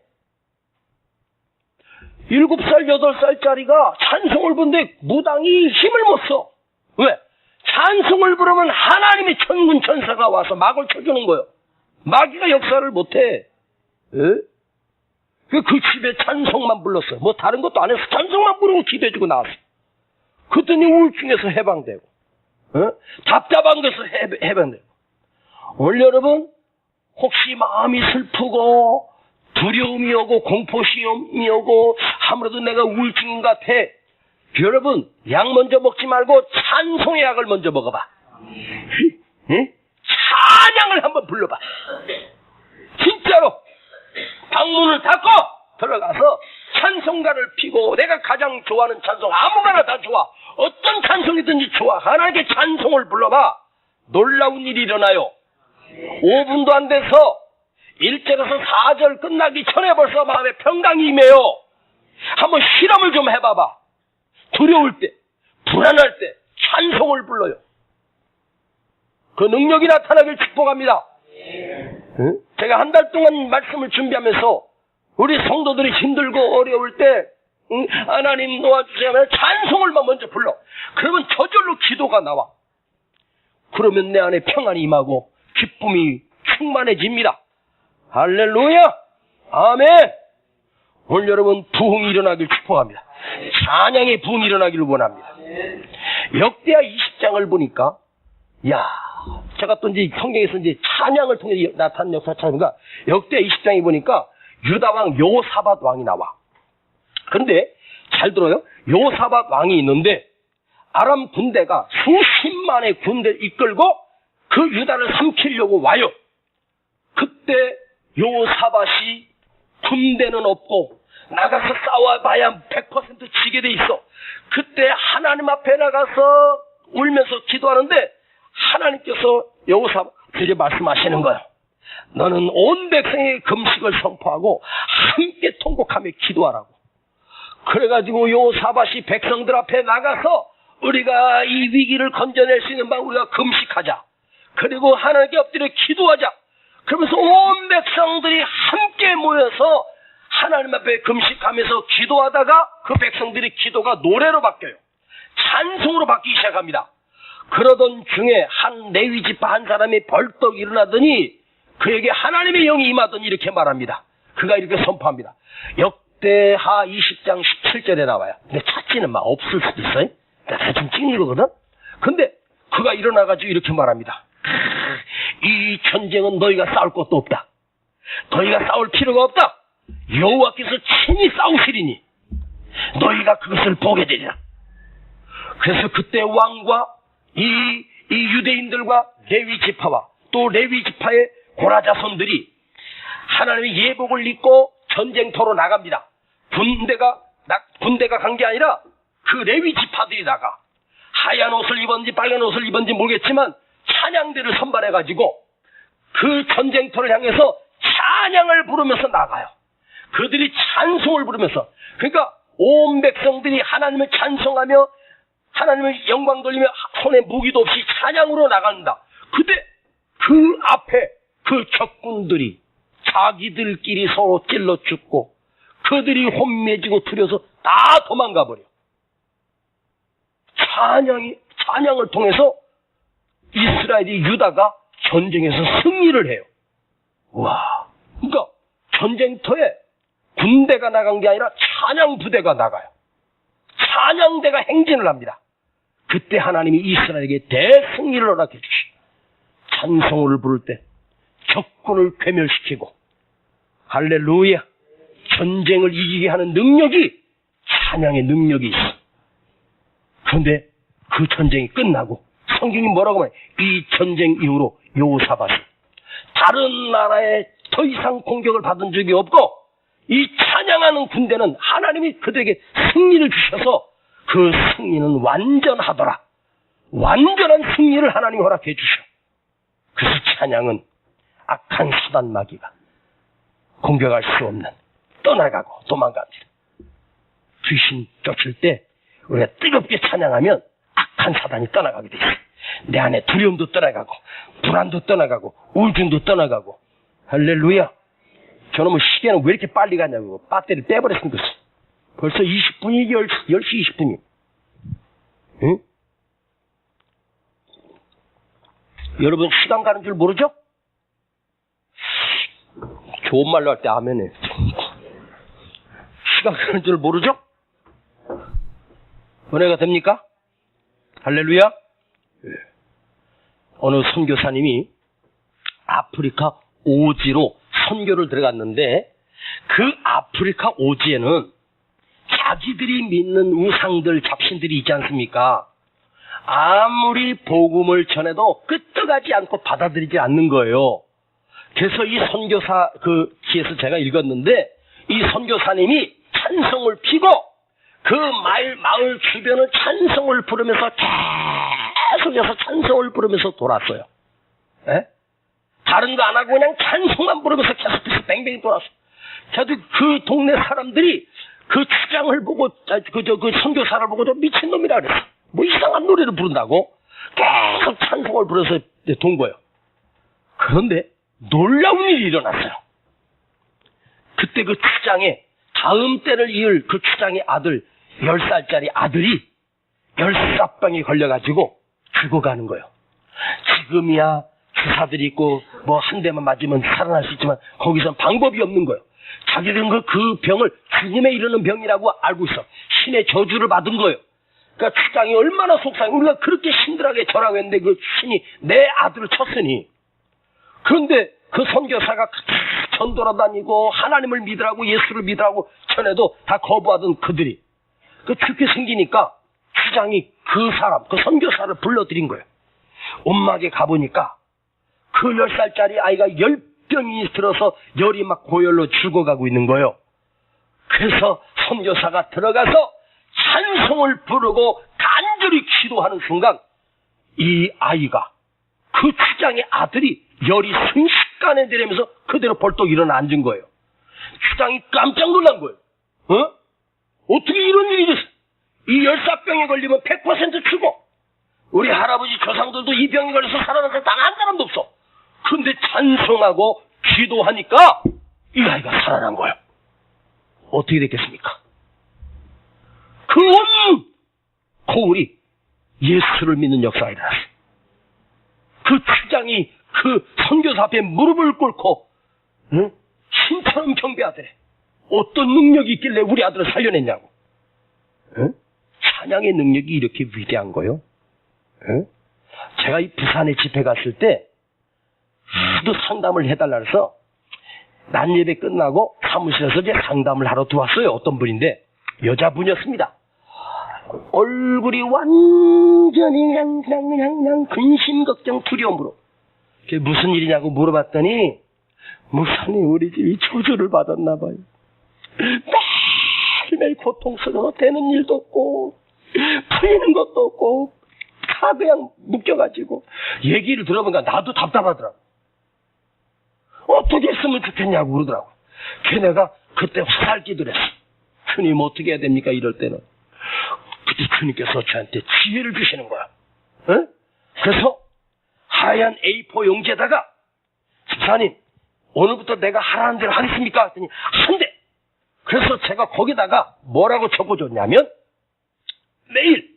7살, 8살짜리가 찬송을 부르는데 무당이 힘을 못 써. 왜? 찬송을 부르면 하나님의 천군 천사가 와서 막을 쳐주는 거예요. 마귀가 역사를 못해. 예? 그 집에 찬송만 불렀어. 뭐 다른 것도 안 했어. 찬송만 부르고 기도해주고 나왔어. 그랬더니 우울증에서 해방되고, 답답한 것에서 해방되고. 오늘 여러분, 혹시 마음이 슬프고, 두려움이 오고, 공포심이 오고, 아무래도 내가 우울증인 것 같아. 여러분, 약 먼저 먹지 말고 찬송의 약을 먼저 먹어봐. 찬양을 한번 불러봐. 진짜로. 방문을 닫고 들어가서 찬송가를 피고 내가 가장 좋아하는 찬송 아무거나 다 좋아. 어떤 찬송이든지 좋아. 하나님께 찬송을 불러봐. 놀라운 일이 일어나요. 5분도 안 돼서 1절에서 4절 끝나기 전에 벌써 마음에 평강이 임해요. 한번 실험을 좀 해봐봐. 두려울 때, 불안할 때 찬송을 불러요. 그 능력이 나타나길 축복합니다. 제가 한 달 동안 말씀을 준비하면서 우리 성도들이 힘들고 어려울 때 하나님 도와주세요 하면 찬송을 먼저 불러. 그러면 저절로 기도가 나와. 그러면 내 안에 평안이 임하고 기쁨이 충만해집니다. 할렐루야. 아멘. 오늘 여러분 부흥이 일어나길 축복합니다. 찬양의 부흥이 일어나기를 원합니다. 역대하 20장을 보니까 제가 또 이제 성경에서 이제 찬양을 통해 나타난 역사 찾으니까 역대 20장에 보니까 유다왕 여호사밧 왕이 나와. 그런데 잘 들어요. 여호사밧 왕이 있는데 아람 군대가 수십만의 군대를 이끌고 그 유다를 삼키려고 와요. 그때 여호사밧이 군대는 없고 나가서 싸워봐야 100% 지게 돼 있어. 그때 하나님 앞에 나가서 울면서 기도하는데 하나님께서 여호사밧에게 말씀하시는 거예요. 너는 온 백성의 금식을 선포하고 함께 통곡하며 기도하라고. 그래가지고 여호사밧이 백성들 앞에 나가서 우리가 이 위기를 건져낼 수 있는 방 우리가 금식하자. 그리고 하나님께 엎드려 기도하자. 그러면서 온 백성들이 함께 모여서 하나님 앞에 금식하면서 기도하다가 그 백성들의 기도가 노래로 바뀌어요. 찬송으로 바뀌기 시작합니다. 그러던 중에 한 레위 지파 한 사람이 벌떡 일어나더니 그에게 하나님의 영이 임하더니 이렇게 말합니다. 그가 이렇게 선포합니다. 역대하 20장 17절에 나와요. 근데 찾지는 막 없을 수도 있어요. 대충 찍는 거거든. 근데 그가 일어나가지고 이렇게 말합니다. 이 전쟁은 너희가 싸울 것도 없다. 너희가 싸울 필요가 없다. 여호와께서 친히 싸우시리니 너희가 그것을 보게 되리라. 그래서 그때 왕과 이 유대인들과 레위 지파와 또 레위 지파의 고라 자손들이 하나님의 예복을 입고 전쟁터로 나갑니다. 군대가 간 게 아니라 그 레위 지파들이 나가. 하얀 옷을 입었는지 빨간 옷을 입었는지 모르겠지만 찬양대를 선발해가지고 그 전쟁터를 향해서 찬양을 부르면서 나가요. 그들이 찬송을 부르면서, 그러니까 온 백성들이 하나님을 찬송하며 하나님을 영광 돌리며 손에 무기도 없이 찬양으로 나간다. 근데 그 앞에 그 적군들이 자기들끼리 서로 찔러 죽고 그들이 혼매지고 두려워서 다 도망가 버려. 찬양을 통해서 이스라엘이 유다가 전쟁에서 승리를 해요. 와, 그러니까 전쟁터에 군대가 나간 게 아니라 찬양 부대가 나가요. 찬양대가 행진을 합니다. 그때 하나님이 이스라엘에게 대승리를 허락해 주시고 찬송을 부를 때 적군을 괴멸시키고 할렐루야, 전쟁을 이기게 하는 능력이 찬양의 능력이 있어. 그런데 그 전쟁이 끝나고 성경이 뭐라고 말해? 이 전쟁 이후로 여호사밧이 다른 나라에 더 이상 공격을 받은 적이 없고 이 찬양하는 군대는 하나님이 그들에게 승리를 주셔서 그 승리는 완전하더라. 완전한 승리를 하나님이 허락해 주셔. 그래서 찬양은 악한 사단 마귀가 공격할 수 없는 떠나가고 도망갑니다. 귀신 쫓을 때 우리가 뜨겁게 찬양하면 악한 사단이 떠나가게 돼 있어요. 내 안에 두려움도 떠나가고 불안도 떠나가고 우울증도 떠나가고. 할렐루야. 저놈의 시계는 왜 이렇게 빨리 가냐고 배터리 빼버렸으면 됐어. 벌써 20분이 10시 20분이. 응? 여러분 시간 가는 줄 모르죠? 좋은 말로 할 때 아멘해. 시간 가는 줄 모르죠? 은혜가 됩니까? 할렐루야. 어느 선교사님이 아프리카 오지로 선교를 들어갔는데 그 아프리카 오지에는 자기들이 믿는 우상들, 잡신들이 있지 않습니까? 아무리 복음을 전해도 끄떡하지 않고 받아들이지 않는 거예요. 그래서 이 선교사 그 기에서 제가 읽었는데 이 선교사님이 찬송을 피고 그 마을 주변을 찬송을 부르면서 계속해서 찬송을 부르면서 돌았어요. 에? 다른 거 안 하고 그냥 찬송만 부르면서 계속해서 뱅뱅이 돌았어요. 저도 그 동네 사람들이 그 주장을 보고 그 선교사를 보고 저 미친놈이라 그랬어. 뭐 이상한 노래를 부른다고 계속 찬송을 부르면서 돈 거예요. 그런데 놀라운 일이 일어났어요. 그때 그 추장의 다음 때를 이을 그 추장의 아들 10살짜리 아들이 열사병에 걸려가지고 죽어가는 거예요. 지금이야 주사들이 있고 뭐 한 대만 맞으면 살아날 수 있지만 거기선 방법이 없는 거예요. 자기들은 그 병을 죽음에 이르는 병이라고 알고 있어. 신의 저주를 받은 거예요. 그러니까 추장이 얼마나 속상해. 우리가 그렇게 신들하게 절하고 했는데 그 신이 내 아들을 쳤으니. 그런데 그 선교사가 전도로 다니고 하나님을 믿으라고 예수를 믿으라고 전해도 다 거부하던 그들이 그 죽게 생기니까 추장이 그 사람, 그 선교사를 불러들인 거예요. 온막에 가보니까 그 10살짜리 아이가 10병이 들어서 열이 막 고열로 죽어가고 있는 거예요. 그래서 선교사가 들어가서 찬송을 부르고 간절히 기도하는 순간 이 아이가 그 추장의 아들이 열이 순식간에 내리면서 그대로 벌떡 일어나 앉은 거예요. 추장이 깜짝 놀란 거예요. 어떻게 이런 일이 됐어? 이 열사병에 걸리면 100% 죽어. 우리 할아버지 조상들도 이 병에 걸려서 살아난 사람 단 한 사람도 없어. 그런데 찬송하고 기도하니까 이 아이가 살아난 거예요. 어떻게 됐겠습니까? 그 온 고울이 예수를 믿는 역사가 일어났어요. 그 추장이 그 선교사 앞에 무릎을 꿇고 신처럼 경배하더래. 어떤 능력이 있길래 우리 아들을 살려냈냐고. 찬양의 능력이 이렇게 위대한 거요. 제가 이 부산에 집회 갔을 때 하도 상담을 해달라 해서 낮 예배 끝나고 사무실에서 이제 상담을 하러 들어왔어요. 어떤 분인데 여자분이었습니다. 얼굴이 완전히 그냥 근심 걱정 두려움으로. 그게 무슨 일이냐고 물어봤더니 목사님 우리 집이 저주를 받았나 봐요. 매일매일 고통스러워 되는 일도 없고 풀리는 것도 없고 다 그냥 묶여가지고 얘기를 들어보니까 나도 답답하더라고. 어떻게 했으면 좋겠냐고 그러더라고. 걔네가 그때 화살 기도를 했어. 주님 어떻게 해야 됩니까 이럴 때는. 그때 주님께서 저한테 지혜를 주시는 거야. 그래서 하얀 A4 용지에다가 집사님 오늘부터 내가 하라는 대로 하겠습니까? 했더니 한대. 그래서 제가 거기다가 뭐라고 적어줬냐면 매일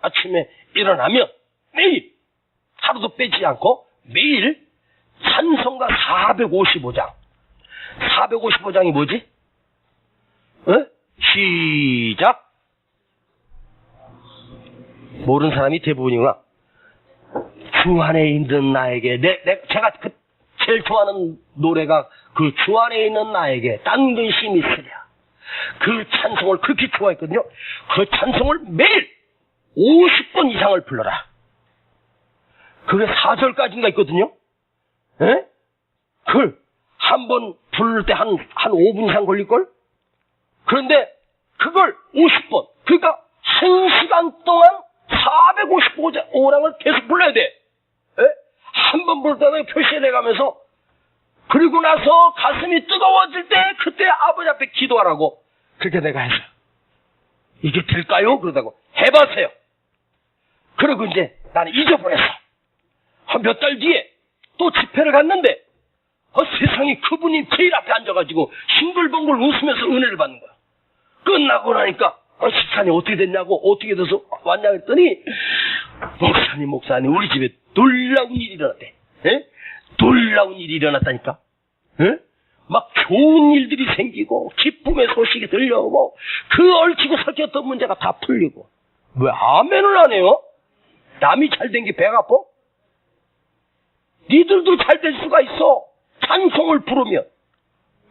아침에 일어나면 매일 하루도 빼지 않고 매일 찬송가 455장. 455장이 뭐지? 시작. 모르는 사람이 대부분이구나. 주 안에 있는 나에게 제가 제일 좋아하는 노래가 그 주 안에 있는 나에게 딴 근심이 있으랴. 그 찬송을 그렇게 좋아했거든요. 그 찬송을 매일 50번 이상을 불러라. 그게 4절까지인가 있거든요. 예? 그걸 한 번 부를 때 한 5분 이상 걸릴걸? 그런데 그걸 50번, 그러니까 1시간 동안 455장을 계속 불러야 돼. 예? 한 번 부를 때는 표시해내가면서, 그리고 나서 가슴이 뜨거워질 때 그때 아버지 앞에 기도하라고 그렇게 내가 했어요. 이게 될까요? 그러다고 해보세요. 그리고 이제 나는 잊어버렸어. 한 몇 달 뒤에 또 집회를 갔는데 세상에 그분이 제일 앞에 앉아가지고 싱글벙글 웃으면서 은혜를 받는 거야. 끝나고 나니까 집사님 어떻게 됐냐고, 어떻게 돼서 왔냐 했더니 목사님 우리 집에 놀라운 일이 일어났대. 에? 놀라운 일이 일어났다니까. 에? 막 좋은 일들이 생기고 기쁨의 소식이 들려오고 그 얽히고 설켰던 문제가 다 풀리고. 왜 아멘을 안 해요? 남이 잘 된 게 배가 아파? 니들도 잘 될 수가 있어. 찬송을 부르면.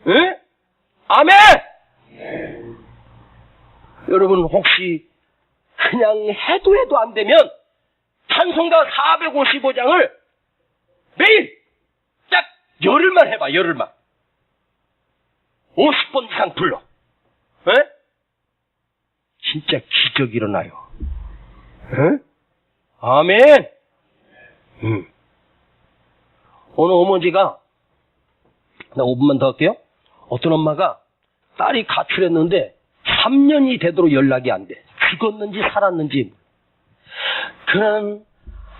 에? 아멘! 여러분 혹시 그냥 해도 안 되면 찬송가 455장을 매일 딱 열흘만 해봐. 열흘만. 50번 이상 불러. 에? 진짜 기적이 일어나요. 에? 아멘. 어느 어머니가, 나 5분만 더 할게요. 어떤 엄마가 딸이 가출했는데 3년이 되도록 연락이 안 돼. 죽었는지 살았는지. 그는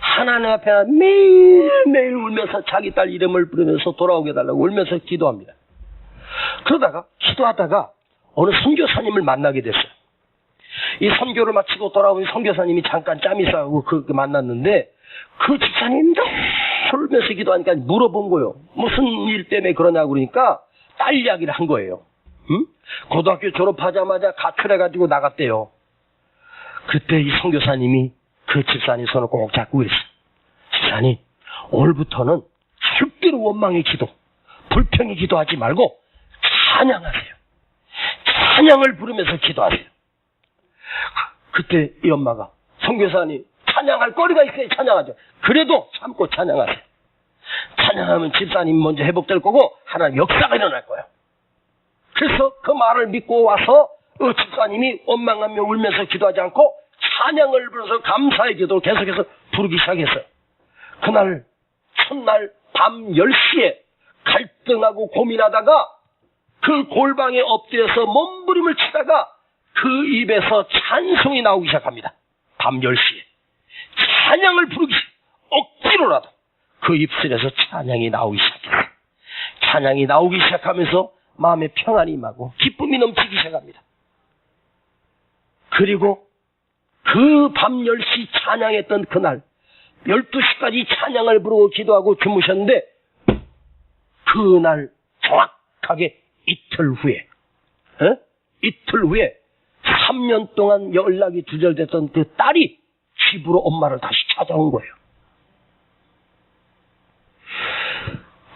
하나님 앞에 매일매일 울면서 자기 딸 이름을 부르면서 돌아오게 해달라고 울면서 기도합니다. 그러다가 기도하다가 어느 선교사님을 만나게 됐어요. 이 선교를 마치고 돌아온 선교사님이 잠깐 짬이 싸고 그렇게 만났는데 그 집사님도 울면서 기도하니까 물어본 거예요. 무슨 일 때문에 그러냐고 그러니까 딸 이야기를 한 거예요. 응? 고등학교 졸업하자마자 가출해가지고 나갔대요. 그때 이 선교사님이 그 집사님 손을 꼭 잡고 그랬어요. 집사님, 오늘부터는 절대로 원망의 기도, 불평의 기도하지 말고 찬양하세요. 찬양을 부르면서 기도하세요. 그때 이 엄마가, 선교사님 찬양할 거리가 있어야 찬양하죠. 그래도 참고 찬양하세요. 찬양하면 집사님 먼저 회복될 거고 하나님 역사가 일어날 거예요. 그래서 그 말을 믿고 와서 집사님이 원망하며 울면서 기도하지 않고 찬양을 부르면서 감사의 기도를 계속해서 부르기 시작했어요. 그날 첫날 밤 10시에 갈등하고 고민하다가 그 골방에 엎드려서 몸부림을 치다가 그 입에서 찬송이 나오기 시작합니다. 밤 10시에 찬양을 부르기 억지로라도 그 입술에서 찬양이 나오기 시작했어요. 찬양이 나오기 시작하면서 마음에 평안이 임하고 기쁨이 넘치기 시작합니다. 그리고 그 밤 10시 찬양했던 그날 12시까지 찬양을 부르고 기도하고 주무셨는데 그날 정확하게 이틀 후에 3년 동안 연락이 두절됐던 그 딸이 집으로 엄마를 다시 찾아온 거예요.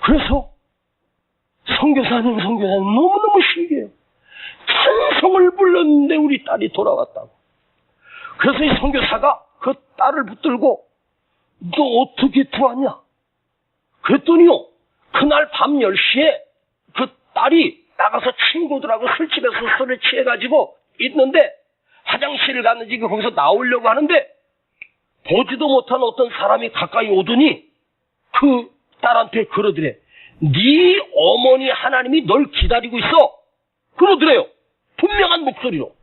그래서 선교사님 너무너무 신기해요. 찬송을 불렀는데 우리 딸이 돌아왔다고. 그래서 이 선교사가 그 딸을 붙들고 너 어떻게 들어왔냐? 그랬더니요, 그날 밤 10시에 그 딸이 나가서 친구들하고 술집에서 술을 취해가지고 있는데 화장실을 갔는지 거기서 나오려고 하는데 보지도 못한 어떤 사람이 가까이 오더니 그 딸한테 그러더래. 네 어머니 하나님이 널 기다리고 있어. 그러더래요. 분명한 목소리로.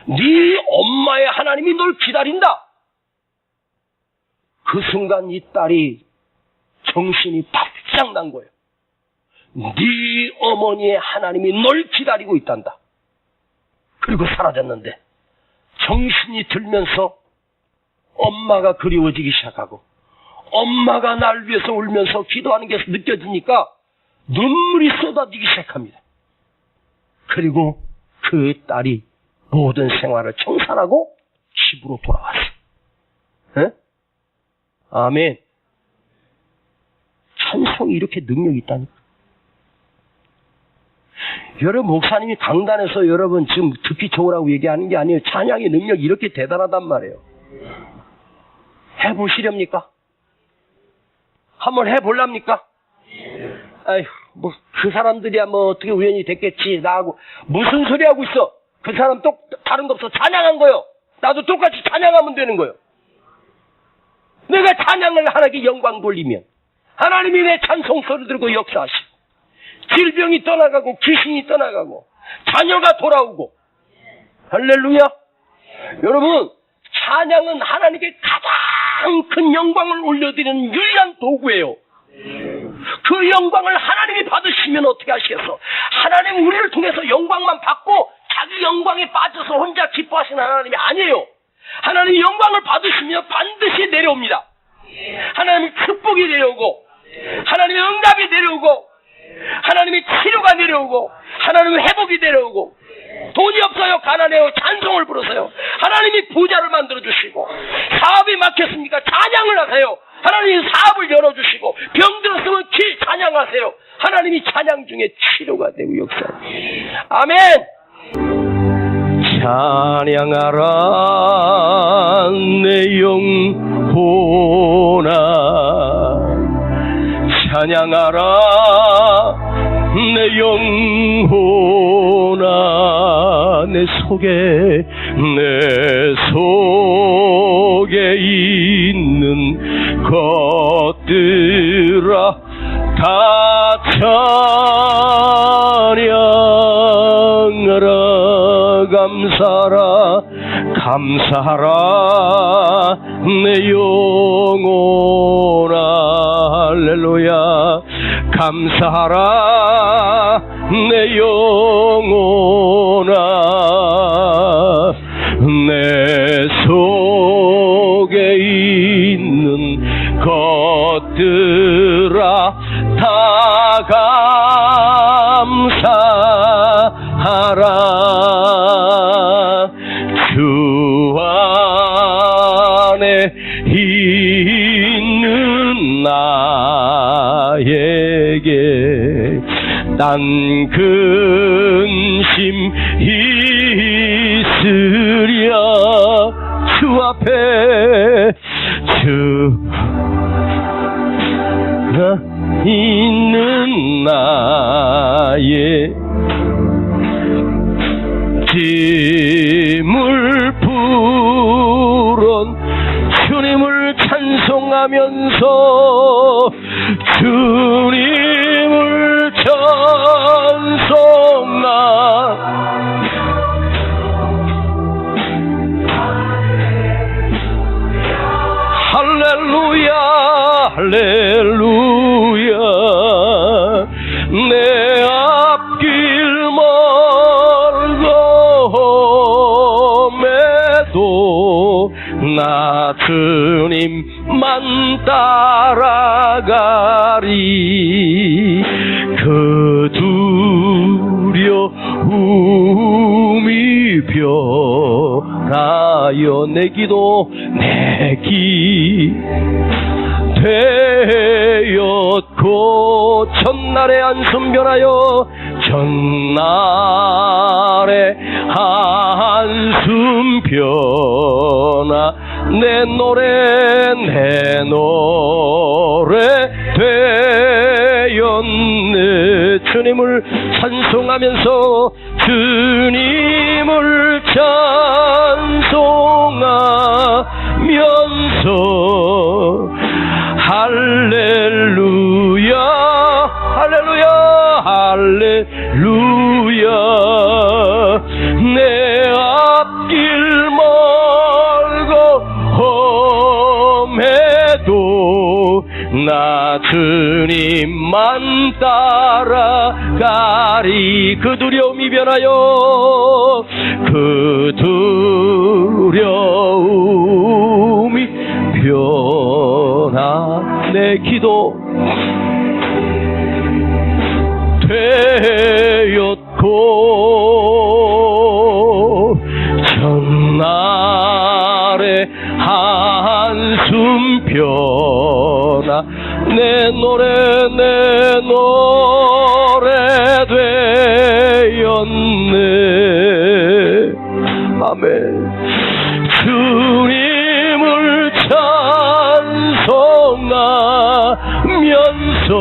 네 엄마의 하나님이 널 기다린다. 그 순간 이 딸이 정신이 바짝 난 거예요. 네 어머니의 하나님이 널 기다리고 있단다. 그리고 사라졌는데 정신이 들면서 엄마가 그리워지기 시작하고 엄마가 날 위해서 울면서 기도하는 게 느껴지니까 눈물이 쏟아지기 시작합니다. 그리고 그 딸이 모든 생활을 청산하고 집으로 돌아왔어요. 에? 아멘. 찬송이 이렇게 능력이 있다니까. 여러분, 목사님이 강단에서 여러분 지금 듣기 좋으라고 얘기하는 게 아니에요. 찬양의 능력이 이렇게 대단하단 말이에요. 해보시렵니까? 한번 해볼랍니까? 아휴, 뭐 그 사람들이야 뭐 어떻게 우연히 됐겠지. 나하고 무슨 소리 하고 있어? 그 사람 또 다른 거 없어. 찬양한 거요. 나도 똑같이 찬양하면 되는 거요. 내가 찬양을 하나님께 영광 돌리면 하나님이 내 찬송 소리 들고 역사하시고 질병이 떠나가고 귀신이 떠나가고 자녀가 돌아오고. 할렐루야. 여러분, 찬양은 하나님께 가장 큰 영광을 올려드리는 유일한 도구예요. 그 영광을 하나님이 받으시면 어떻게 하시겠어? 하나님 우리를 통해서 영광만 받고 자기 영광에 빠져서 혼자 기뻐하시는 하나님이 아니에요. 하나님이 영광을 받으시면 반드시 내려옵니다. 하나님의 축복이 내려오고 하나님의 응답이 내려오고 하나님의 치료가 내려오고 하나님의 회복이 내려오고, 돈이 없어요, 가난해요, 찬송을 부르세요. 하나님이 부자를 만들어주시고, 사업이 막혔습니까? 찬양을 하세요. 하나님이 사업을 열어주시고, 병들었으면 찬양하세요. 하나님이 찬양 중에 치료가 되고 역사합니다. 아멘. 찬양하라 내 영혼아, 찬양하라 내 영혼아, 내 속에 있는 것들아 다 찬양하라. 감사하라 내 영혼아. 할렐루야. 감사하라 내 영혼아, 내 속에 있는 것들아 다 감사하라. 주 안에 있는 나에게 난 근심 있으랴. 주 앞에 있는 나의 짐을 풀은 주님을 찬송하면서 주님을 찬송하. 할렐루야 할렐루야. 내 앞길 멀고매도 나 주님만 따라가리. 그 두려움이 변하여 내 기도 되었고 전날의 한숨 변하여 전날의 한숨 변하. 내 노래 되었네. 주님을 찬송하면서 주님을 찬송하면서 할렐루야 할렐루야 할렐루야. 내 앞길 멀고 험해도 나 주님만 따라가리. 그 두려움이 변하여 그 두려움이 변화 내 기도 되었고 전날의 한숨 변화 내 노래 되었네. 아멘. 주님을 찬송하면서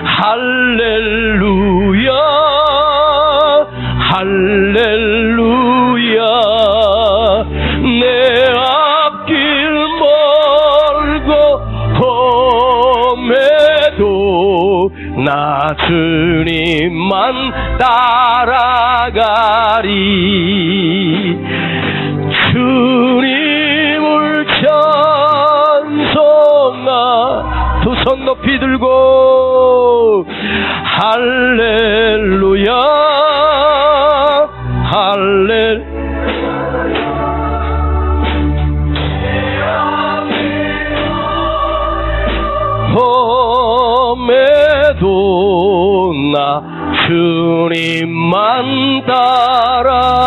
할렐루야 할렐루야 내 앞길 멀고 험해도 나 주님만 따라가리. 주님을 찬송하 두 손 높이 들고 할렐루야 험해도 나 주님만 따라가리.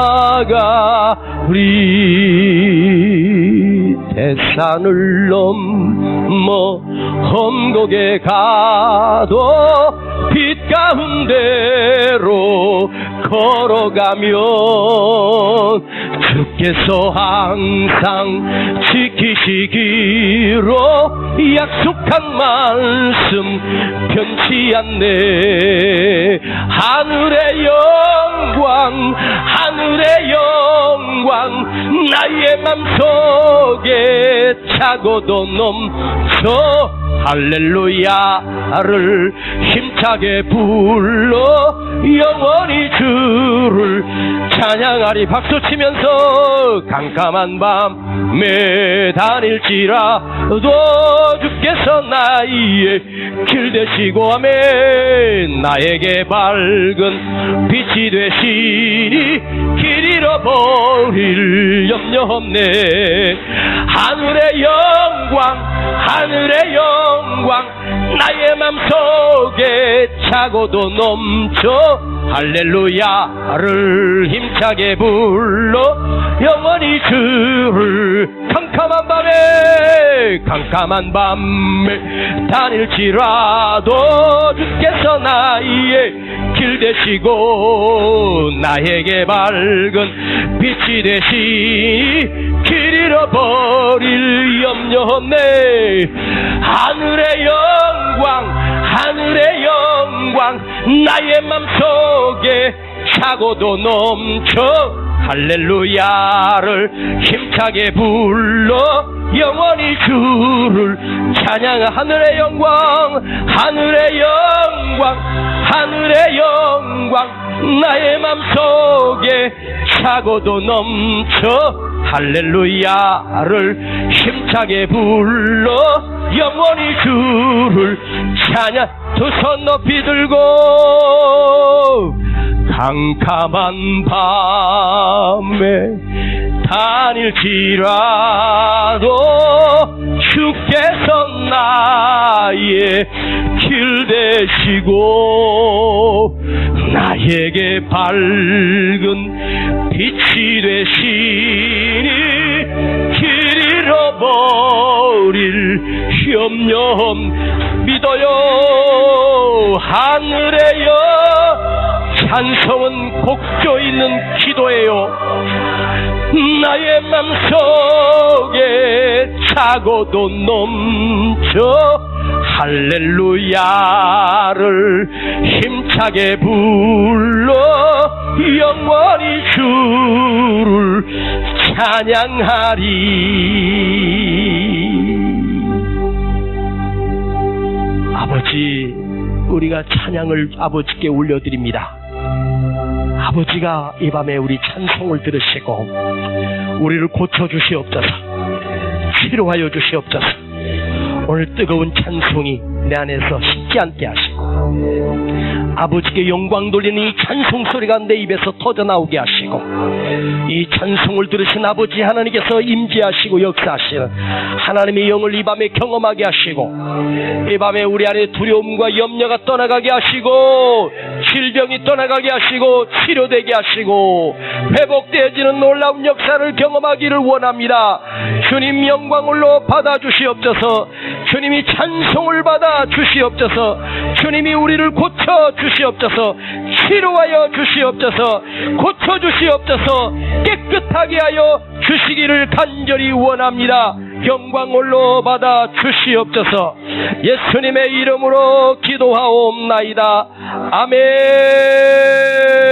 대산을 넘어 험곡에 가도 빛 가운데로 걸어가면 주께서 항상 지키시기로 약속한 말씀 변치 않네. 하늘의 영광 나의 맘속에 차고도 넘쳐 할렐루야를 힘차게 불러 영원히 주를 찬양하리. 박수치면서 깜깜한 밤에 다닐지라도 주께서 나의 길 되시고 아멘. 나에게 밝은 빛이 되시니 길 잃어버릴 염려 없네. 하늘의 영광 나의 맘속에 차고도 넘쳐 할렐루야를 힘차게 불러 영원히 주를 캄캄한 밤에 다닐지라도 주께서 나의 길 되시고 나에게 밝은 빛이 되시니 길 잃어버릴 염려 없네. 하늘의 영광 나의 맘속에 차고도 넘쳐 할렐루야를 힘차게 불러 영원히 주를 찬양. 하늘의 영광 나의 맘속에 차고도 넘쳐 할렐루야를 힘차게 불러 영원히 주를 찬양. 두 손 높이 들고 캄캄한 밤에 다닐지라도 주께서 나의 길 되시고 나에게 밝은 빛이 되시니 길 잃어버릴 염려 믿어요. 하늘에여 찬송은 곡조 있는 기도예요. 나의 맘속에 차고도 넘쳐 할렐루야를 힘차게 불러 영원히 주를 찬양하리. 아버지, 우리가 찬양을 아버지께 올려드립니다. 아버지가 이 밤에 우리 찬송을 들으시고 우리를 고쳐주시옵소서, 치료하여 주시옵소서. 오늘 뜨거운 찬송이 내 안에서 식지 않게 하시고 아버지께 영광 돌리는 이 찬송 소리가 내 입에서 터져 나오게 하시고, 이 찬송을 들으신 아버지 하나님께서 임재하시고 역사하시는 하나님의 영을 이 밤에 경험하게 하시고, 이 밤에 우리 안에 두려움과 염려가 떠나가게 하시고, 질병이 떠나가게 하시고, 치료되게 하시고, 회복되어지는 놀라운 역사를 경험하기를 원합니다. 주님 영광으로 받아주시옵소서. 주님이 찬송을 받아 주시옵소서. 주님이 우리를 고쳐 주시옵소서. 치료하여 주시옵소서. 고쳐 주시옵소서. 깨끗하게 하여 주시기를 간절히 원합니다. 영광 홀로 받아 주시옵소서. 예수님의 이름으로 기도하옵나이다. 아멘.